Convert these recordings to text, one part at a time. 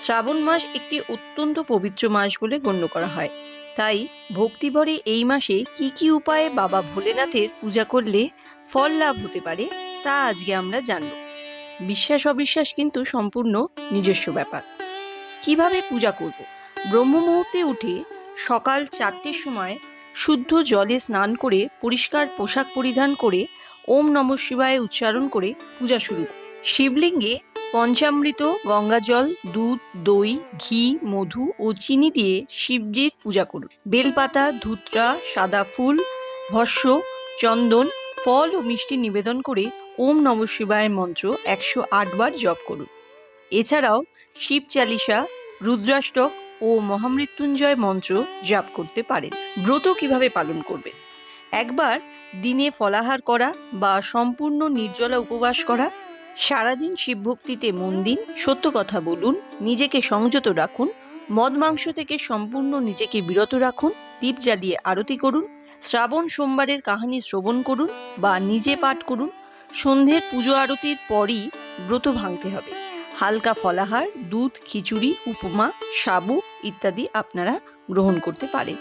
শ্রাবণ মাস একটি অত্যন্ত পবিত্র মাস বলে গণ্য করা হয়। তাই ভক্তিভরে এই মাসে কি কি উপায়ে বাবা ভোলেনাথের পূজা করলে ফল লাভ হতে পারে তা আজকে আমরা জানব। বিশ্বাস অবিশ্বাস কিন্তু সম্পূর্ণ নিজস্ব ব্যাপার। কিভাবে পূজা করব? ব্রহ্ম মুহূর্তে উঠে সকাল 4টের সময় শুদ্ধ জলে স্নান করে পরিষ্কার পোশাক পরিধান করে ওম নমঃ শিবায় উচ্চারণ করে পূজা শুরু করুন। শিবলিঙ্গে পঞ্চামৃত, গঙ্গাজল, দুধ, দই, ঘি, মধু ও চিনি দিয়ে শিবজির পূজা করুন। বেলপাতা, ধূত্রা, সাদা ফুল, ভস্য, চন্দন, ফল ও মিষ্টি নিবেদন করে ওম নমঃ শিবায় মন্ত্র 108 বার জপ করুন। এছাড়াও শিব চালিসা, রুদ্রাষ্টক ও মহামৃত্যুঞ্জয় মন্ত্র জপ করতে পারেন। ব্রত কিভাবে পালন করবেন? একবার দিনে ফলাহার করা বা সম্পূর্ণ নির্জলা উপবাস করা, সারাদিন শিবভক্তিতে মন দিন, সত্য কথা বলুন, নিজেকে সংযত রাখুন, মদ মাংস থেকে সম্পূর্ণ নিজেকে বিরত রাখুন, দীপ জ্বালিয়ে আরতি করুন, শ্রাবণ সোমবারের কাহিনী শ্রবণ করুন বা নিজে পাঠ করুন। সন্ধ্যের পুজো আরতির পরই ব্রত ভাঙতে হবে। হালকা ফলাহার, দুধ, খিচুড়ি, উপমা, সাবু ইত্যাদি আপনারা গ্রহণ করতে পারেন।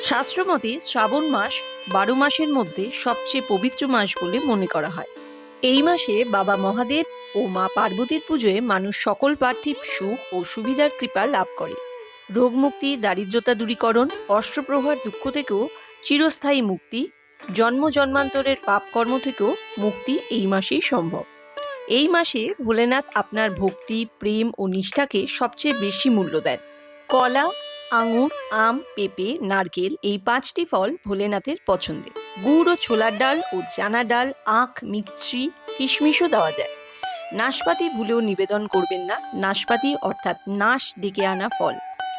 শাস্ত্রমতে শ্রাবণ মাস 12 মাসের মধ্যে সবচেয়ে পবিত্র মাস বলে মনে করা হয়। এই মাসে বাবা মহাদেব ও মা পার্বতীর পুজোয় মানুষ সকল পার্থিব সুখ ও সুবিধার কৃপা লাভ করে। রোগমুক্তি, দারিদ্রতা দূরীকরণ, অষ্টপ্রহর দুঃখ থেকেও চিরস্থায়ী মুক্তি, জন্ম জন্মান্তরের পাপকর্ম থেকেও মুক্তি এই মাসেই সম্ভব। এই মাসে ভোলেনাথ আপনার ভক্তি, প্রেম ও নিষ্ঠাকে সবচেয়ে বেশি মূল্য দেন। কলা, আঙুর, আম, পেঁপে, নারকেল এই 5টি ফল ভোলেনাথের পছন্দের। গুড় ও ছোলার ডাল ও চানা ডাল, আখ, মিশ্রি, কিশমিশও দেওয়া যায়। নাশপাতি ভুলেও নিবেদন করবেন না। নাশপাতি অর্থাৎ নাশ ডেকে আনা ফল।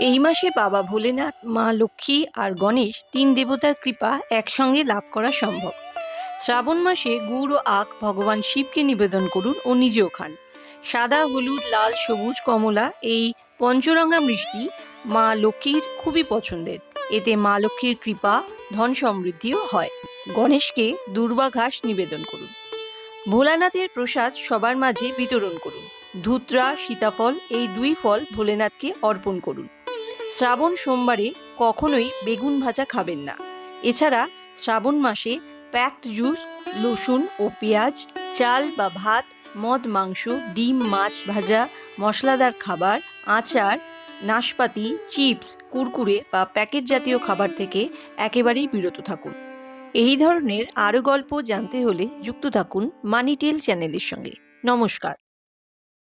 এই মাসে বাবা ভোলেনাথ, মা লক্ষ্মী আর গণেশ 3 দেবতার কৃপা একসঙ্গে লাভ করা সম্ভব। শ্রাবণ মাসে গুড় ও আখ ভগবান শিবকে নিবেদন করুন ও নিজেও খান। সাদা, হলুদ, লাল, সবুজ, কমলা এই পঞ্চরঙা মিষ্টি মা লক্ষ্মীর খুবই পছন্দের। এতে মা লক্ষ্মীর কৃপা, ধন সমৃদ্ধিও হয়। গণেশকে দূর্বা ঘাস নিবেদন করুন। ভোলানাথের প্রসাদ সবার মাঝে বিতরণ করুন। ধূত্রা, সীতাফল এই 2 ফল ভোলেনাথকে অর্পণ করুন। শ্রাবণ সোমবারে কখনোই বেগুন ভাজা খাবেন না। এছাড়া শ্রাবণ মাসে প্যাকড জুস, লসুন ও পেঁয়াজ, চাল বা ভাত, মদ, মাংস, ডিম, মাছ ভাজা, মশলাদার খাবার, আচার, নাশপাতি, চিপস, কুরকুরে বা প্যাকেট জাতীয় খাবার থেকে একেবারেই বিরত থাকুন। এই ধরনের আরও গল্প জানতে হলে যুক্ত থাকুন মানি টেল চ্যানেলের সঙ্গে। নমস্কার।